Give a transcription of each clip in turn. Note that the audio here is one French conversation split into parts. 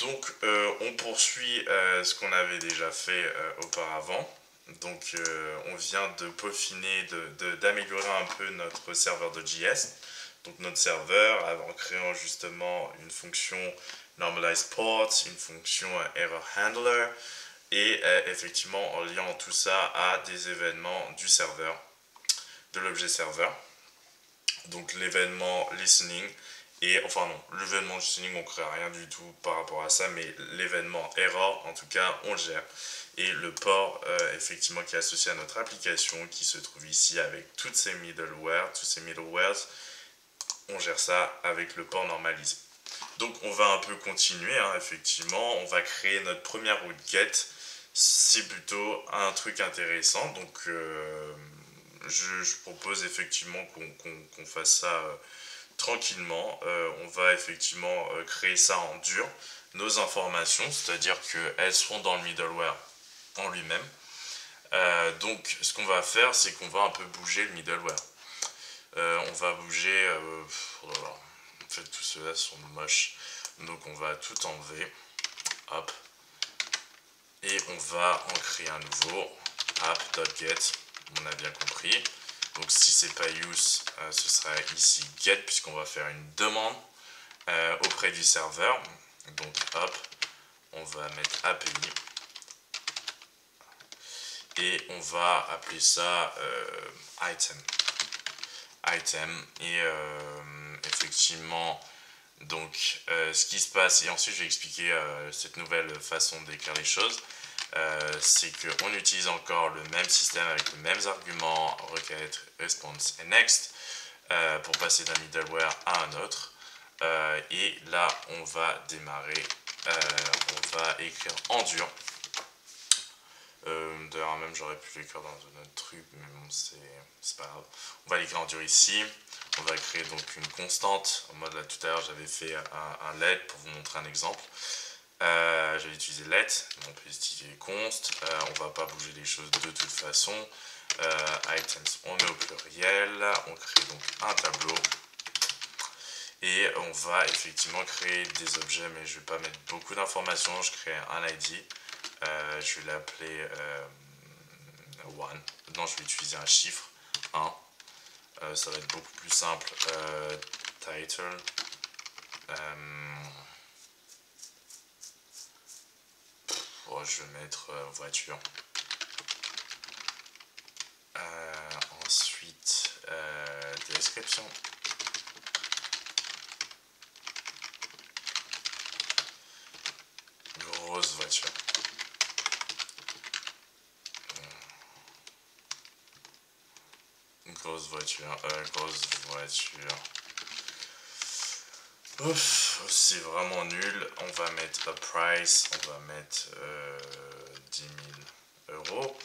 Donc on poursuit ce qu'on avait déjà fait auparavant. Donc on vient de peaufiner, d'améliorer un peu notre serveur de JS. Donc notre serveur en créant justement une fonction normalize port, une fonction error handler et effectivement en liant tout ça à des événements du serveur, de l'objet serveur. Donc l'événement listening et enfin non, l'événement listening on crée rien du tout par rapport à ça, mais l'événement error en tout cas on le gère. Et le port effectivement qui est associé à notre application qui se trouve ici avec toutes ces middleware, tous ces middlewares, on gère ça avec le port normalisé. Donc on va un peu continuer, hein, effectivement, on va créer notre première route get. C'est plutôt un truc intéressant, donc je propose effectivement qu'on fasse ça tranquillement. On va effectivement créer ça en dur, nos informations, c'est-à-dire qu'elles seront dans le middleware en lui-même. Donc ce qu'on va faire, c'est qu'on va un peu bouger le middleware. On va bouger... oh là là, en fait tous ceux-là sont moches, donc on va tout enlever. Hop. Et on va en créer un nouveau, app.get, on a bien compris. Donc si c'est pas use, ce sera ici get, puisqu'on va faire une demande auprès du serveur. Donc hop, on va mettre API. Et on va appeler ça item. Et effectivement, donc ce qui se passe, et ensuite je vais expliquer cette nouvelle façon d'écrire les choses. C'est qu'on utilise encore le même système avec les mêmes arguments, requête, response et next, pour passer d'un middleware à un autre. Et là, on va démarrer, on va écrire en dur. D'ailleurs, même j'aurais pu l'écrire dans un autre truc, mais bon, c'est pas grave. On va l'écrire en dur ici. On va créer donc une constante. En mode là, tout à l'heure, j'avais fait un let pour vous montrer un exemple. J'avais utilisé let, on peut utiliser const, on va pas bouger les choses de toute façon. Items, on met au pluriel, on crée donc un tableau et on va effectivement créer des objets, mais je vais pas mettre beaucoup d'informations. Je crée un ID, je vais l'appeler one. Maintenant je vais utiliser un chiffre 1, ça va être beaucoup plus simple. Title, je vais mettre voiture. Ensuite, description. Grosse voiture. Grosse voiture. Ouf, c'est vraiment nul. On va mettre a price, on va mettre 10 000 euros.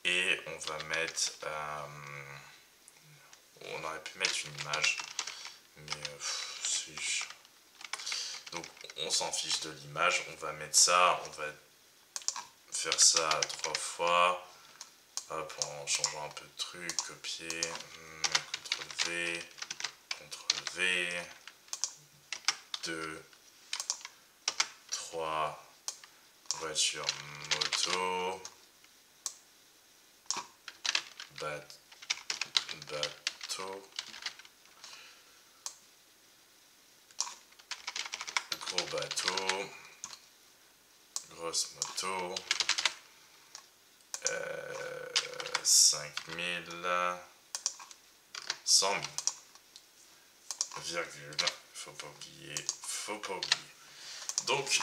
Et on va mettre... on aurait pu mettre une image, mais c'est... Donc on s'en fiche de l'image, on va mettre ça, on va faire ça 3 fois. Hop, en changeant un peu de truc, copier, CTRL V, 2, 3, voiture, moto, bateau, gros bateau, grosse moto, 5000, 100 000, virgule, faut pas oublier. Donc,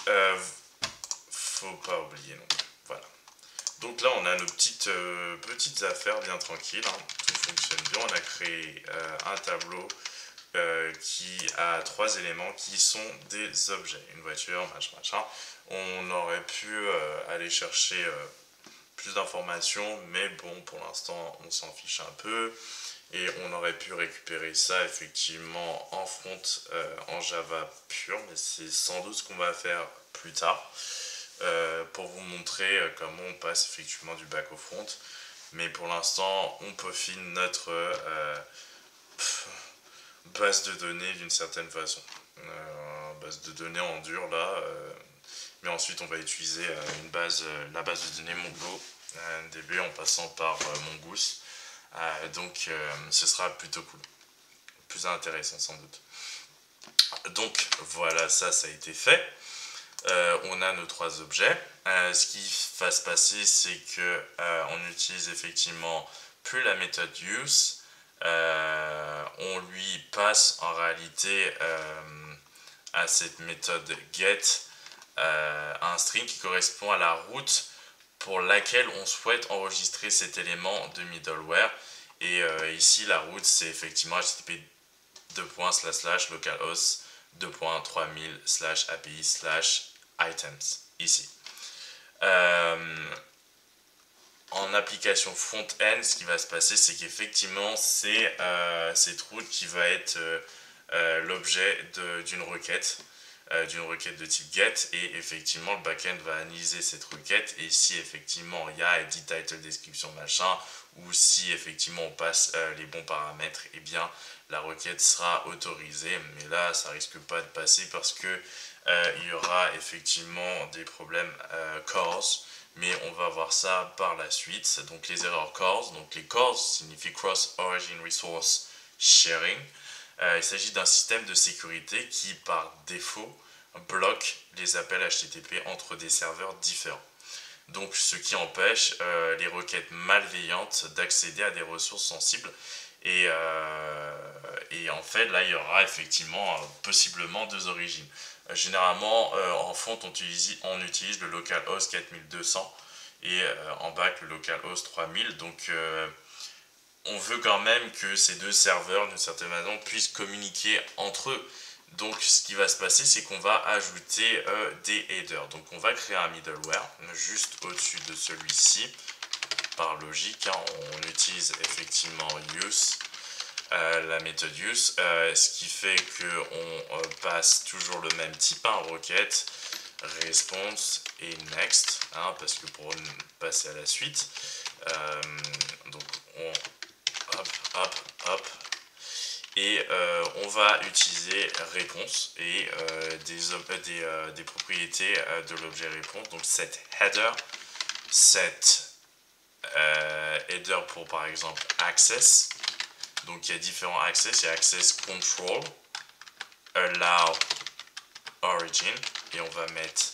faut pas oublier non plus. Voilà. Donc là, on a nos petites affaires bien tranquilles. Hein. Tout fonctionne bien. On a créé un tableau qui a 3 éléments qui sont des objets. Une voiture, machin. On aurait pu aller chercher plus d'informations, mais bon, pour l'instant, on s'en fiche un peu. Et on aurait pu récupérer ça effectivement en front, en Java pur, mais c'est sans doute ce qu'on va faire plus tard. Pour vous montrer comment on passe effectivement du back au front. Mais pour l'instant, on peaufine notre base de données d'une certaine façon. Base de données en dur là, mais ensuite on va utiliser la base de données MongoDB en passant par Mongoose. Donc ce sera plutôt cool, plus intéressant sans doute. Donc voilà, ça a été fait. On a nos 3 objets. Ce qui va se passer, c'est que on utilise effectivement plus la méthode use. On lui passe en réalité à cette méthode get un string qui correspond à la route pour laquelle on souhaite enregistrer cet élément de middleware. Et ici, la route, c'est effectivement http://localhost 2.3000/API/items, ici. En application front-end, ce qui va se passer, c'est qu'effectivement, c'est cette route qui va être l'objet d'une requête de type get, et effectivement le backend va analyser cette requête, et si effectivement il y a edit title description machin, ou si effectivement on passe les bons paramètres, et bien la requête sera autorisée. Mais là ça risque pas de passer parce que il y aura effectivement des problèmes CORS, mais on va voir ça par la suite. Donc les erreurs CORS, donc les CORS signifient Cross Origin Resource Sharing. Il s'agit d'un système de sécurité qui, par défaut, bloque les appels HTTP entre des serveurs différents. Donc, ce qui empêche les requêtes malveillantes d'accéder à des ressources sensibles. Et en fait, là, il y aura effectivement possiblement 2 origines. Généralement, en front, on utilise le localhost 4200 et en back, le localhost 3000. Donc, on veut quand même que ces 2 serveurs, d'une certaine manière, puissent communiquer entre eux. Donc ce qui va se passer, c'est qu'on va ajouter des headers. Donc on va créer un middleware juste au-dessus de celui-ci. Par logique, hein, on utilise effectivement use, la méthode use, ce qui fait qu'on passe toujours le même type, hein, requête, response et next, hein, parce que pour passer à la suite, donc on hop, et on va utiliser réponse et des propriétés de l'objet réponse. Donc set header, set header pour par exemple access. Donc il y a différents access, il y a access control, allow origin, et on va mettre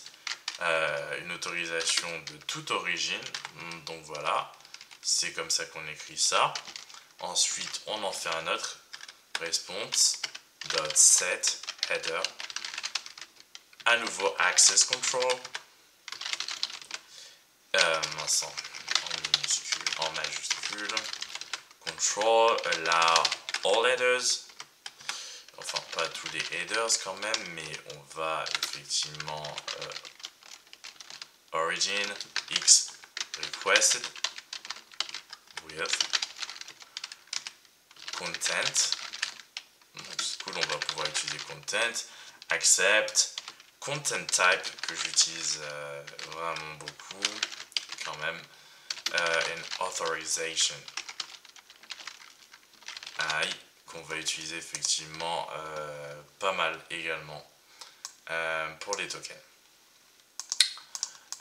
une autorisation de toute origine. Donc voilà, c'est comme ça qu'on écrit ça. Ensuite, on en fait un autre, response.set header, à nouveau access control, en majuscule, control, allow all headers, enfin pas tous les headers quand même, mais on va effectivement origin x requested with content. Donc c'est cool, on va pouvoir utiliser content, accept, content type que j'utilise vraiment beaucoup quand même, and authorization qu'on va utiliser effectivement pas mal également pour les tokens.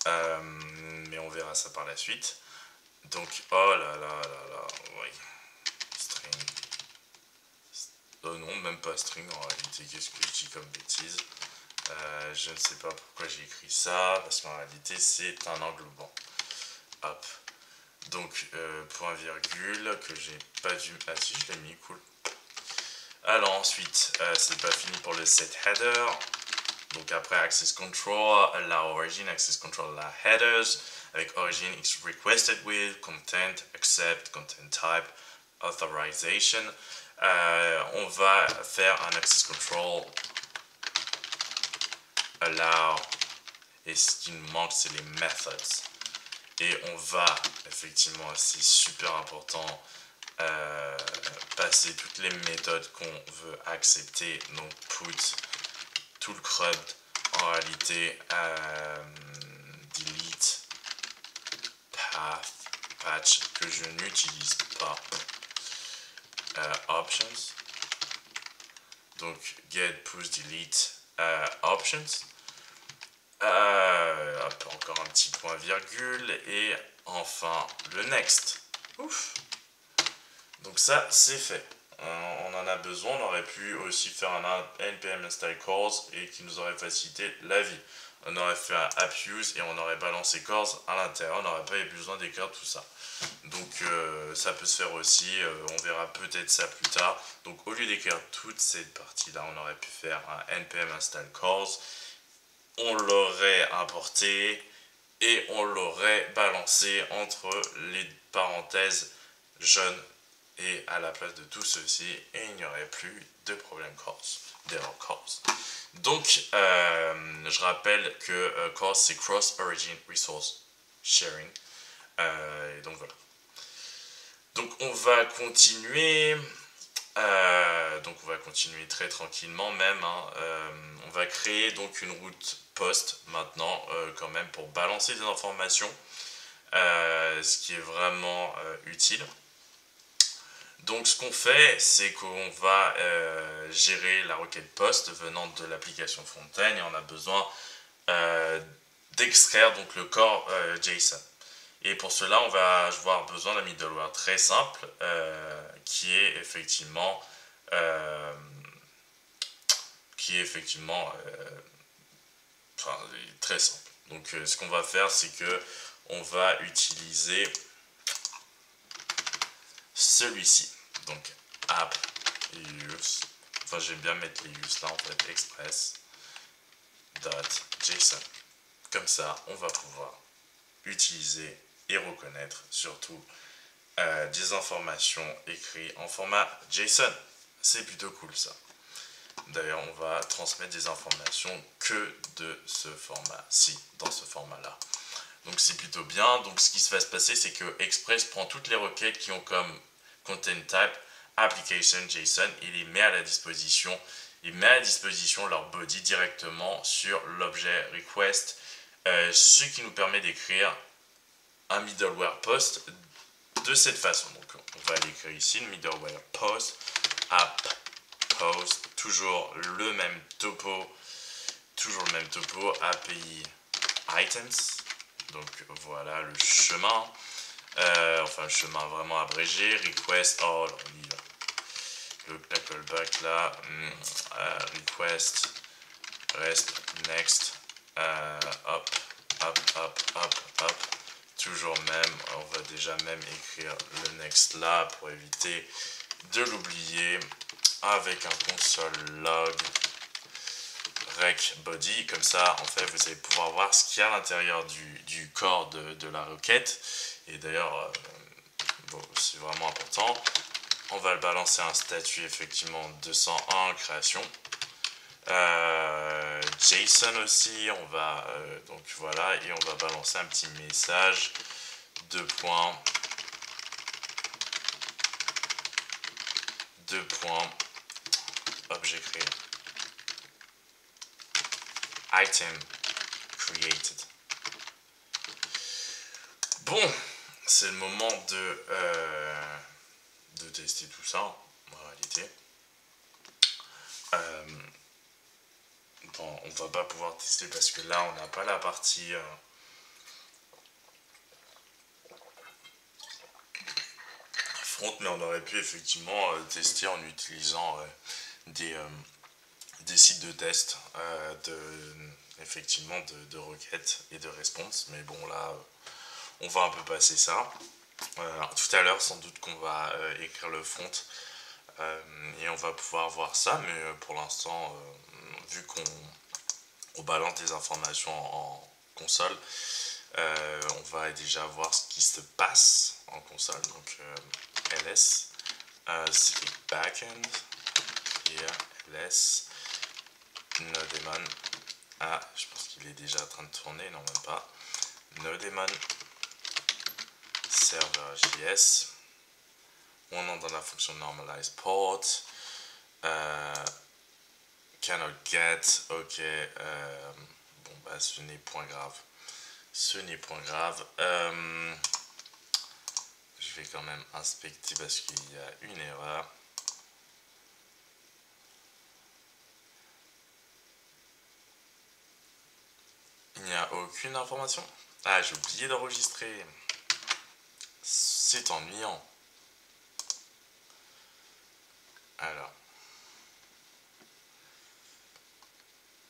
Mais on verra ça par la suite. Donc oh là là là là, oui, string. Oh non, même pas string en réalité, qu'est-ce que je dis comme bêtise. Je ne sais pas pourquoi j'ai écrit ça, parce qu'en réalité c'est un englobant. Hop. Donc point virgule que j'ai pas dû... Ah si, je l'ai mis, cool. Alors ensuite, c'est pas fini pour le set header. Donc après access control, allow origin, access control, allow headers, avec origin x requested with, content, accept, content type, authorization. On va faire un access control, allow, et ce qui nous manque c'est les methods. Et on va effectivement, c'est super important, passer toutes les méthodes qu'on veut accepter. Donc put, tout le CRUD en réalité, delete, path, patch que je n'utilise pas, options, donc get, push, delete, options. Encore un petit point virgule et enfin le next. Ouf. Donc ça c'est fait. On en a besoin, on aurait pu aussi faire un npm install cores et qui nous aurait facilité la vie. On aurait fait un app use et on aurait balancé cores à l'intérieur, on n'aurait pas eu besoin d'écrire tout ça. Donc ça peut se faire aussi, on verra peut-être ça plus tard. Donc au lieu d'écrire toute cette partie là, on aurait pu faire un npm install cores, on l'aurait importé et on l'aurait balancé entre les parenthèses jaunes et à la place de tout ceci, et il n'y aurait plus de problème d'error cores. Donc je rappelle que cores c'est cross origin resource sharing. Et donc voilà. Donc on va continuer. Très tranquillement même. On va créer donc une route post maintenant quand même pour balancer des informations, ce qui est vraiment utile. Donc ce qu'on fait, c'est qu'on va gérer la requête post venant de l'application Fontaine et on a besoin d'extraire donc le core JSON. Et pour cela, on va avoir besoin d'un middleware très simple qui est effectivement très simple. Donc ce qu'on va faire, c'est que on va utiliser celui-ci. Donc app use. Enfin, j'aime bien mettre les use là en fait, express.json. Comme ça, on va pouvoir utiliser et reconnaître surtout des informations écrites en format JSON. C'est plutôt cool ça. D'ailleurs, on va transmettre des informations que de ce format-ci, dans ce format-là. Donc c'est plutôt bien. Donc ce qui va se passer, c'est que Express prend toutes les requêtes qui ont comme content type application JSON et il met à disposition leur body directement sur l'objet request, ce qui nous permet d'écrire un middleware post de cette façon. Donc on va l'écrire ici, le middleware post, app post, toujours le même topo, API items. Donc voilà le chemin, le chemin vraiment abrégé, request, la callback là, request, rest, next, hop, toujours même, on va déjà même écrire le next là pour éviter de l'oublier, avec un console log rec body, comme ça en fait vous allez pouvoir voir ce qu'il y a à l'intérieur du corps de la requête. Et d'ailleurs c'est vraiment important, on va le balancer un statut effectivement 201 création, JSON aussi, on va donc voilà, et on va balancer un petit message deux points objet créé, item created. Bon, c'est le moment de tester tout ça en réalité. Bon, on va pas pouvoir tester parce que là on n'a pas la partie front, mais on aurait pu effectivement tester en utilisant des sites de test de requêtes et de response. Mais bon, là on va un peu passer ça. Tout à l'heure sans doute qu'on va écrire le front et on va pouvoir voir ça, mais pour l'instant vu qu'on balance des informations en console, on va déjà voir ce qui se passe en console. Donc ls c'est backend, here ls nodemon, je pense qu'il est déjà en train de tourner, non même pas, nodemon server.js, on entre dans la fonction normalize port, cannot get, ok, bon bah ce n'est point grave, je vais quand même inspecter parce qu'il y a une erreur. Il n'y a aucune information. Ah, j'ai oublié d'enregistrer. C'est ennuyant. Alors.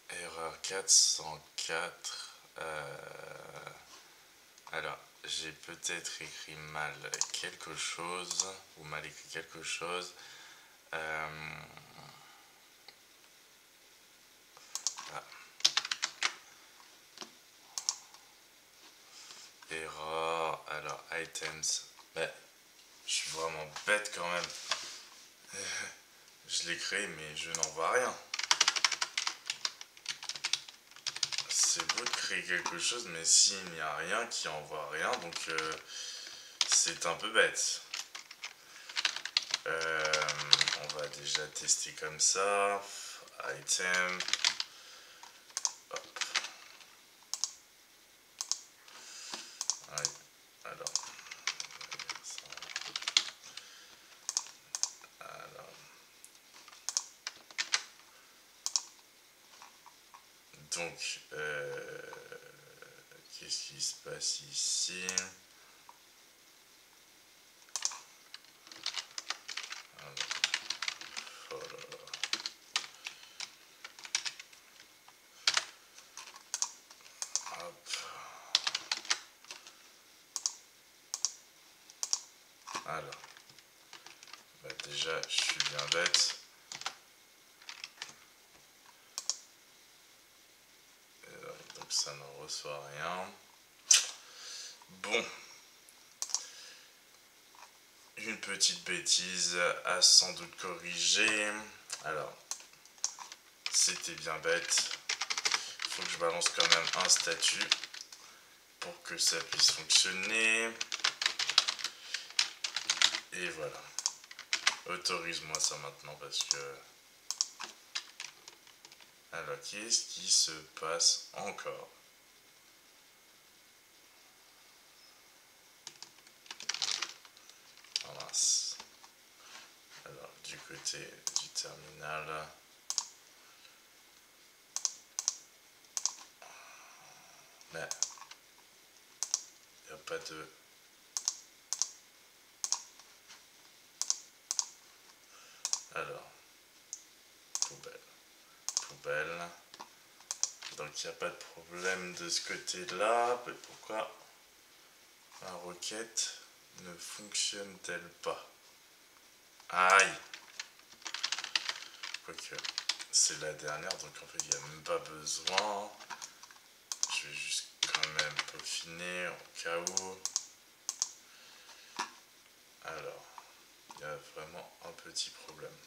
Erreur 404. Alors, j'ai peut-être écrit mal quelque chose. Ou mal écrit quelque chose. Ah. Erreur. Alors, items. Ben, je suis vraiment bête quand même. Je l'ai créé, mais je n'en vois rien. C'est beau de créer quelque chose, mais s'il n'y a rien qui envoie rien, donc c'est un peu bête. On va déjà tester comme ça. Item. Hop. Ouais. Alors. Donc, qu'est-ce qui se passe ici? Oh là là. Hop. Alors. Bah déjà, je suis bien bête. Donc ça ne reçoit rien. Bon. Une petite bêtise à sans doute corriger. Alors, c'était bien bête. Il faut que je balance quand même un statut pour que ça puisse fonctionner. Et voilà. Autorise-moi ça maintenant parce que... Alors, qu'est-ce qui se passe encore? Oh mince. Alors, du côté du terminal... Mais... il n'y a pas de... Alors... Poubelle. Poubelle. Donc il n'y a pas de problème de ce côté-là. Mais pourquoi ma requête ne fonctionne-t-elle pas? Aïe! Quoique, c'est la dernière, donc en fait il n'y a même pas besoin. Je vais juste quand même peaufiner au cas où. Alors, il y a vraiment un petit problème.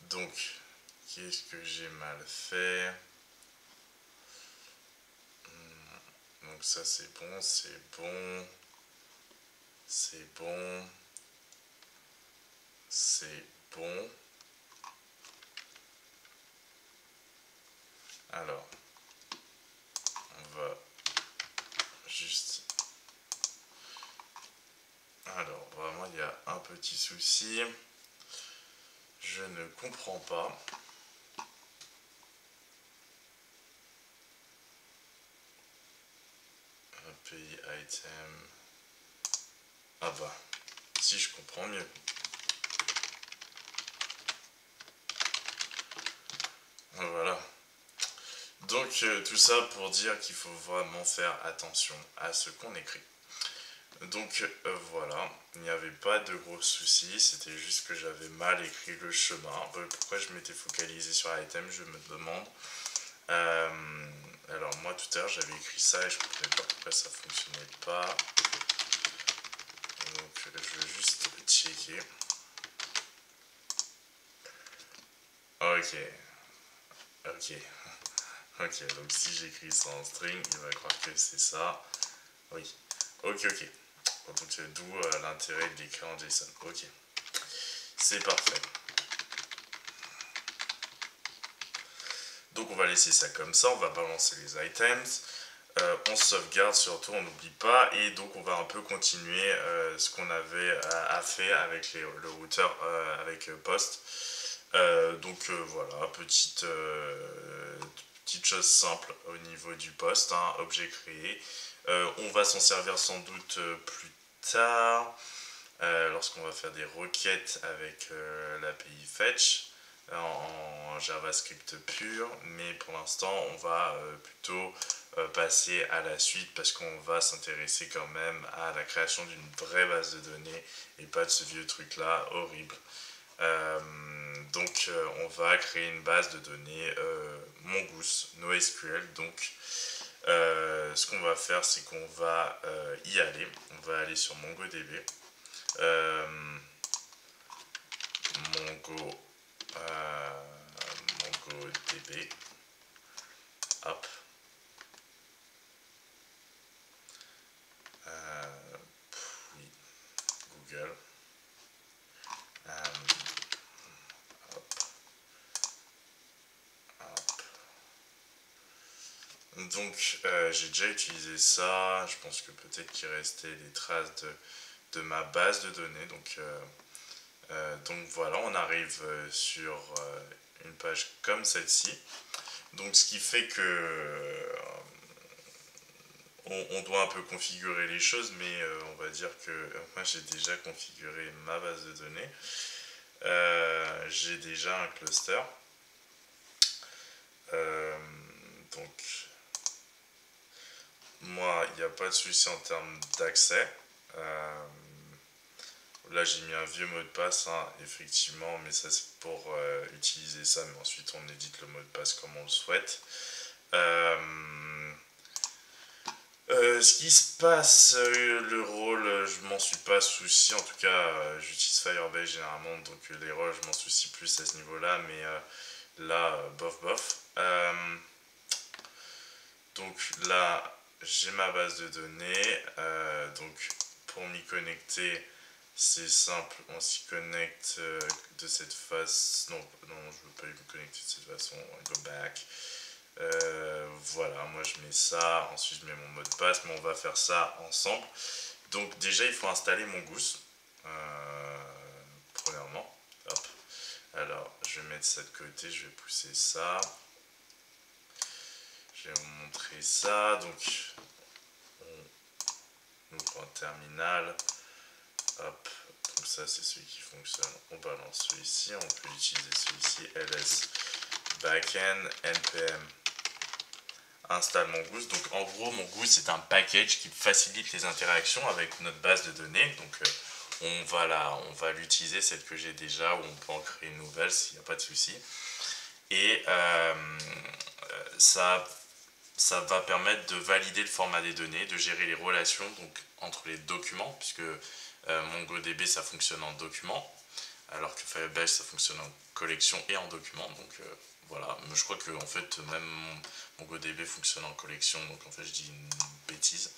Donc, qu'est-ce que j'ai mal fait? Donc ça c'est bon, c'est bon. C'est bon. C'est bon. Alors, on va juste... Alors, vraiment, il y a un petit souci. Je ne comprends pas. API item. Ah bah, si je comprends mieux. Voilà. Donc tout ça pour dire qu'il faut vraiment faire attention à ce qu'on écrit. Donc voilà, il n'y avait pas de gros soucis, c'était juste que j'avais mal écrit le chemin. Pourquoi je m'étais focalisé sur item, je me demande. Alors moi tout à l'heure j'avais écrit ça et je ne comprenais pas pourquoi ça fonctionnait pas. Donc je vais juste checker. Ok. Ok. Ok, donc si j'écris ça en string, il va croire que c'est ça. Oui. Ok, ok. Donc d'où l'intérêt de l'écrire en JSON. Ok. C'est parfait. Donc on va laisser ça comme ça, on va balancer les items. On sauvegarde surtout, on n'oublie pas. Et donc on va un peu continuer ce qu'on avait à faire avec le routeur avec Post. Donc voilà, petite chose simple au niveau du post, hein, objet créé. On va s'en servir sans doute plus tard, lorsqu'on va faire des requêtes avec l'API Fetch en JavaScript pur, mais pour l'instant on va plutôt passer à la suite parce qu'on va s'intéresser quand même à la création d'une vraie base de données et pas de ce vieux truc là horrible. Donc on va créer une base de données Mongoose, NoSQL. Donc ce qu'on va faire, c'est qu'on va y aller. On va aller sur MongoDB. MongoDB. Hop. Oui, Google. Donc j'ai déjà utilisé ça, je pense que peut-être qu'il restait des traces de ma base de données. Donc voilà, on arrive sur une page comme celle-ci. Donc ce qui fait que on doit un peu configurer les choses, mais on va dire que moi j'ai déjà configuré ma base de données. J'ai déjà un cluster. Donc moi, il n'y a pas de souci en termes d'accès. Là, j'ai mis un vieux mot de passe, hein, effectivement, mais ça, c'est pour utiliser ça. Mais ensuite, on édite le mot de passe comme on le souhaite. Ce qui se passe, le rôle, je m'en suis pas souci. En tout cas, j'utilise Firebase généralement, donc les rôles, je m'en soucie plus à ce niveau-là. Mais là, bof bof. Donc là, j'ai ma base de données. Donc pour m'y connecter, c'est simple, on s'y connecte de cette façon. Non, je veux pas me connecter de cette façon. Go back. Voilà, moi je mets ça, ensuite je mets mon mot de passe, mais on va faire ça ensemble. Donc déjà il faut installer Mongoose, premièrement. Hop. Alors je vais mettre ça de côté, je vais pousser ça. Je vais vous montrer ça. Donc on ouvre un terminal. Hop. Donc ça c'est celui qui fonctionne. On balance celui-ci, on peut utiliser celui-ci, ls backend npm installe Mongoose. Donc en gros Mongoose c'est un package qui facilite les interactions avec notre base de données. Donc on va l'utiliser, celle que j'ai déjà, ou on peut en créer une nouvelle s'il n'y a pas de souci. Et ça va permettre de valider le format des données, de gérer les relations donc, entre les documents, puisque MongoDB ça fonctionne en document, alors que Firebase ça fonctionne en collection et en document. Donc voilà, je crois que en fait même MongoDB fonctionne en collection, donc en fait je dis une bêtise.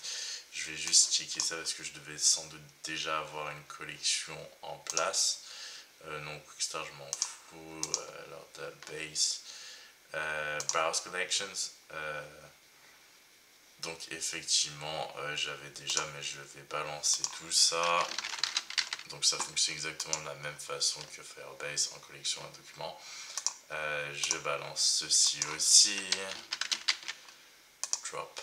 Je vais juste checker ça parce que je devais sans doute déjà avoir une collection en place. Non, Quickstar je m'en fous. Alors database, browse collections. Donc effectivement j'avais déjà, mais je vais balancer tout ça. Donc ça fonctionne exactement de la même façon que Firebase en collection à document. Je balance ceci aussi. Drop.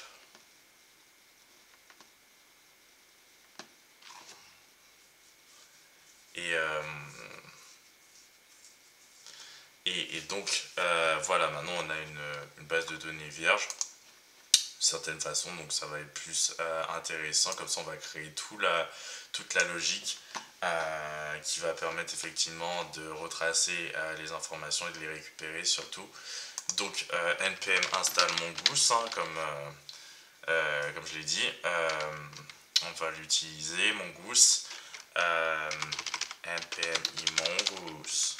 Et donc voilà, maintenant on a une base de données vierge d'une certaine façon, donc ça va être plus intéressant. Comme ça on va créer toute la logique qui va permettre effectivement de retracer les informations et de les récupérer surtout. Donc npm installe Mongoose, hein, comme je l'ai dit. On va l'utiliser, Mongoose. npm mongoose.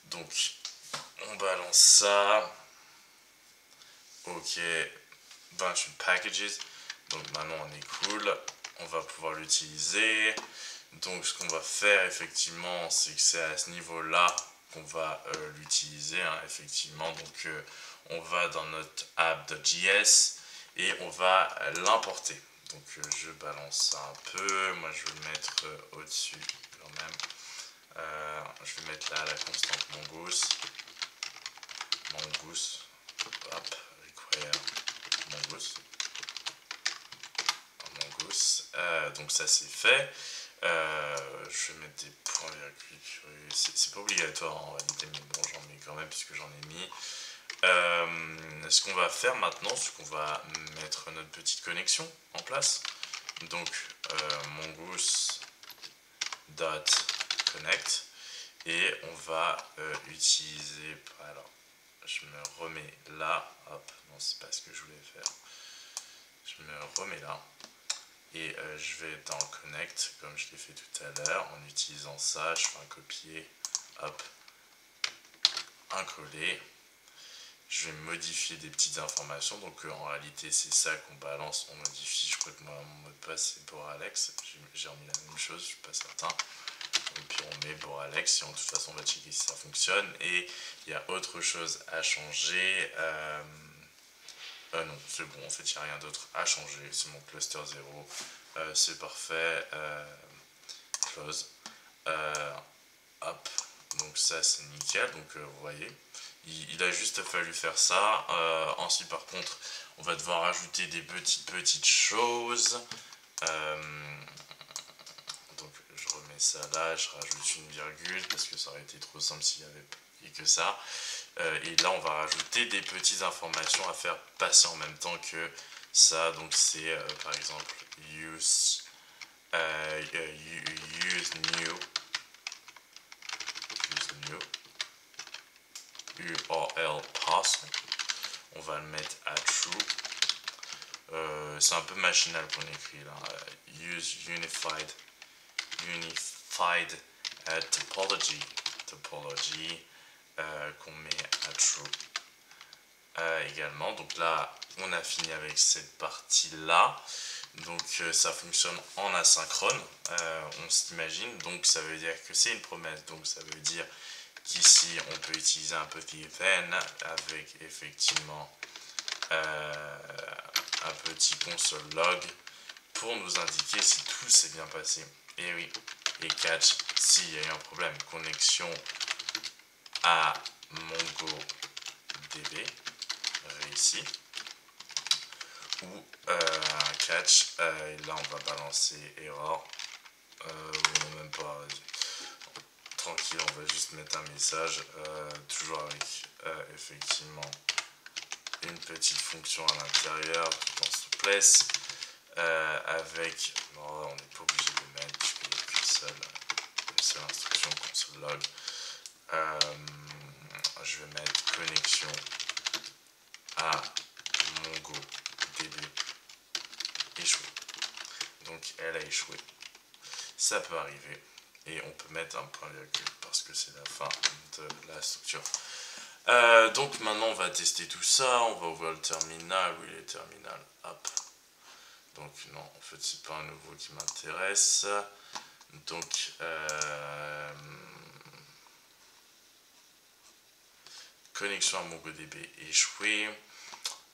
Donc on balance ça. Ok, bunch of packages. Donc maintenant on est cool, on va pouvoir l'utiliser. Donc ce qu'on va faire effectivement, c'est que c'est à ce niveau là qu'on va l'utiliser, hein, effectivement. Donc on va dans notre app.js et on va l'importer. Donc je balance ça un peu, moi je vais le mettre au-dessus quand même. Je vais mettre là la constante mongoose. Hop, require mongoose. Donc ça c'est fait. Je vais mettre des points virgules. C'est pas obligatoire en réalité, mais bon, j'en mets quand même puisque j'en ai mis. Ce qu'on va faire maintenant, c'est qu'on va mettre notre petite connexion en place. Donc mongoose.connect et on va utiliser. Alors, je me remets là. Hop, non, c'est pas ce que je voulais faire. Je me remets là. Et je vais dans connect comme je l'ai fait tout à l'heure en utilisant ça. Je fais un copier, hop, un coller. Je vais modifier des petites informations. Donc en réalité c'est ça qu'on balance, on modifie. Je crois que moi mon mot de passe c'est Boralex. J'ai remis la même chose, je suis pas certain. Et puis on met Boralex et de toute façon on va checker si ça fonctionne. Et il y a autre chose à changer. Non, c'est bon, en fait, il n'y a rien d'autre à changer. C'est mon cluster 0. C'est parfait. Close. Hop. Donc ça, c'est nickel. Donc, vous voyez, il a juste fallu faire ça. Ensuite, par contre, on va devoir ajouter des petites choses. Donc, je remets ça là. Je rajoute une virgule parce que ça aurait été trop simple s'il n'y avait que ça. Et là on va rajouter des petites informations à faire passer en même temps que ça. Donc c'est par exemple use new URL path. On va le mettre à true. C'est un peu machinal qu'on écrit là. Use unified topology qu'on met à true également. Donc là on a fini avec cette partie là. Donc ça fonctionne en asynchrone, on s'imagine. Donc ça veut dire que c'est une promesse. Donc ça veut dire qu'ici on peut utiliser un petit then avec effectivement un petit console log pour nous indiquer si tout s'est bien passé. Et oui, et catch s'il y a eu un problème. Connexion à MongoDB réussi. Ou un catch, et là on va balancer error. Non, même pas. Tranquille, on va juste mettre un message. Toujours avec effectivement une petite fonction à l'intérieur, dans ce place. Avec. Non, on n'est pas obligé de le mettre, puisqu'il n'y a qu'une seule instruction console log. Je vais mettre connexion à MongoDB échoué. Donc elle a échoué. Ça peut arriver. Et on peut mettre un point virgule parce que c'est la fin de la structure. Donc maintenant on va tester tout ça. On va ouvrir le terminal. Oui, le terminal. Hop. Donc non, en fait c'est pas un nouveau qui m'intéresse. Donc connexion à MongoDB échouée.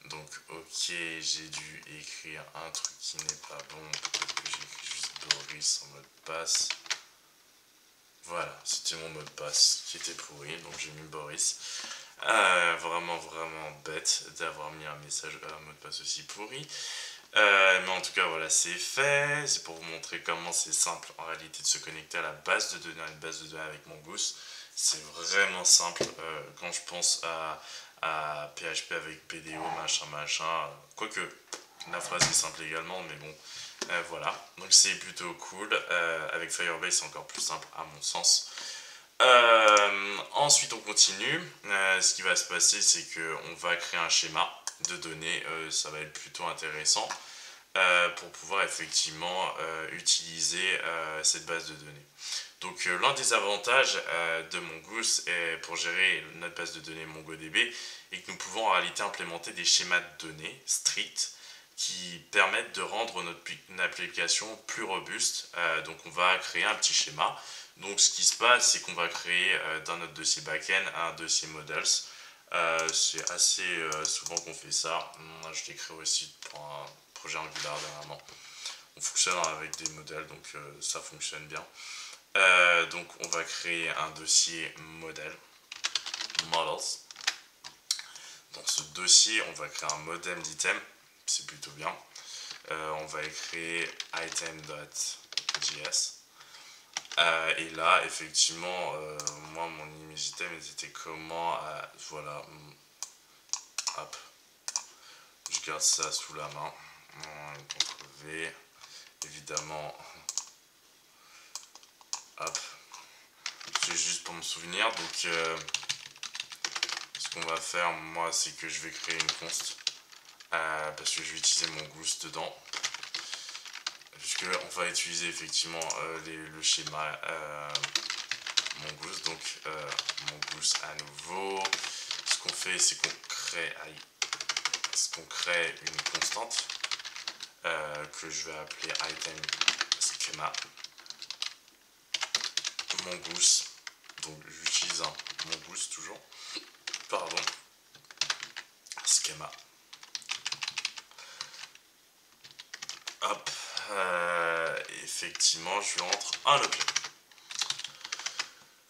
Donc ok, j'ai dû écrire un truc qui n'est pas bon. Peut-être que j'ai écrit juste Boris en mot de passe. Voilà, c'était mon mot de passe qui était pourri, donc j'ai mis Boris. Vraiment bête d'avoir mis un mot de passe aussi pourri. Mais en tout cas, voilà, c'est fait. C'est pour vous montrer comment c'est simple en réalité de se connecter à la base de données, à une base de données avec Mongoose. C'est vraiment simple quand je pense à PHP avec BDO, machin. Quoique, la phrase est simple également, mais bon, voilà. Donc c'est plutôt cool. Avec Firebase, c'est encore plus simple à mon sens. Ensuite, on continue. Ce qui va se passer, c'est qu'on va créer un schéma de données. Ça va être plutôt intéressant pour pouvoir effectivement utiliser cette base de données. Donc l'un des avantages de Mongoose pour gérer notre base de données MongoDB est que nous pouvons en réalité implémenter des schémas de données stricts qui permettent de rendre notre application plus robuste. Donc on va créer un petit schéma. Donc ce qui se passe, c'est qu'on va créer dans notre dossier backend un dossier models. C'est assez souvent qu'on fait ça. Je l'ai créé aussi pour un projet Angular dernièrement. On fonctionne avec des modèles, donc ça fonctionne bien. Donc on va créer un dossier modèle, models. Dans ce dossier, on va créer un modem d'item, c'est plutôt bien. On va créer item.js. Et là, effectivement, moi, mon image item, était comment, voilà, hop, je garde ça sous la main, CTRL V, évidemment, hop, c'est juste pour me souvenir. Donc ce qu'on va faire, moi, c'est que je vais créer une const, parce que je vais utiliser mon goose dedans, puisque on va utiliser effectivement le schéma mongoose. Donc mongoose à nouveau, ce qu'on fait, c'est qu'on crée une constante que je vais appeler item schema mongoose. Donc j'utilise un mongoose toujours, pardon, schema, hop, effectivement je lui entre un objet.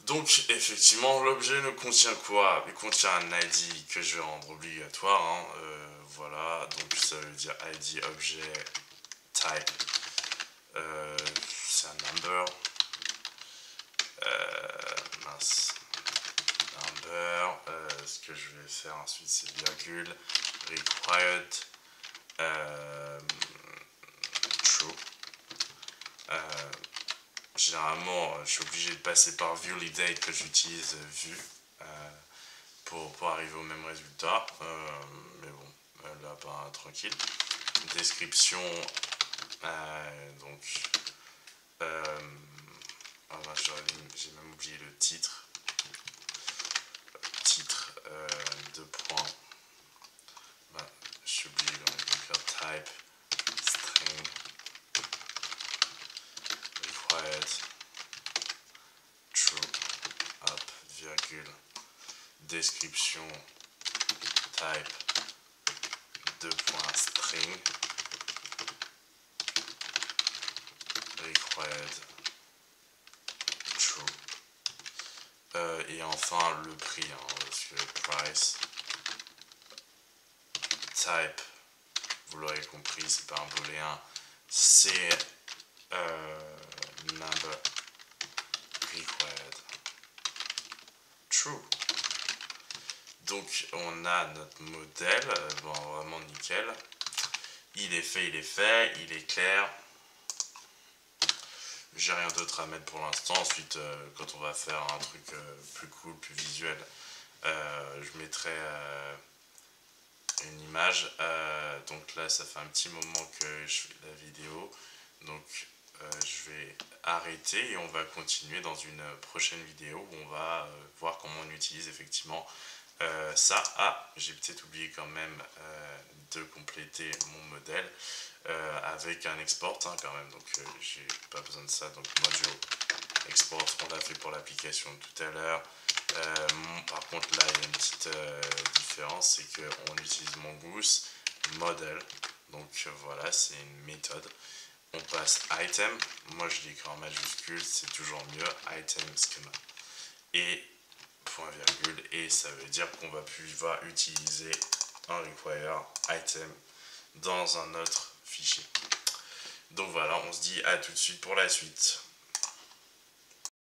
Donc effectivement l'objet ne contient quoi? Il contient un ID que je vais rendre obligatoire, hein. Voilà, donc ça veut dire ID objet type, c'est un number, mince, number, ce que je vais faire ensuite c'est virgule, required, true. Généralement, je suis obligé de passer par viewLeadDate que j'utilise vue pour arriver au même résultat. Mais bon, là, pas tranquille. Description, donc, j'ai même oublié le titre. Titre, 2 points. Je suis obligé de faire type, string, required, true, hop, virgule, description, type, 2 points, string, required, true, et enfin le prix, hein, parce que price, type, vous l'aurez compris, c'est pas un booléen, c'est number required true. Donc on a notre modèle, bon, vraiment nickel. Il est fait, il est clair. J'ai rien d'autre à mettre pour l'instant. Ensuite, quand on va faire un truc plus cool, plus visuel, je mettrai une image. Donc là, ça fait un petit moment que je fais la vidéo. Donc je vais arrêter et on va continuer dans une prochaine vidéo où on va voir comment on utilise effectivement ça. Ah, j'ai peut-être oublié quand même de compléter mon modèle avec un export, hein, quand même. Donc j'ai pas besoin de ça. Donc module export, on l'a fait pour l'application tout à l'heure. Par contre là il y a une petite différence, c'est qu'on utilise mongoose model. Donc voilà, c'est une méthode. On passe item, moi je l'écris en majuscule, c'est toujours mieux, item schema. Et point virgule, et ça veut dire qu'on va pouvoir utiliser un require item dans un autre fichier. Donc voilà, on se dit à tout de suite pour la suite.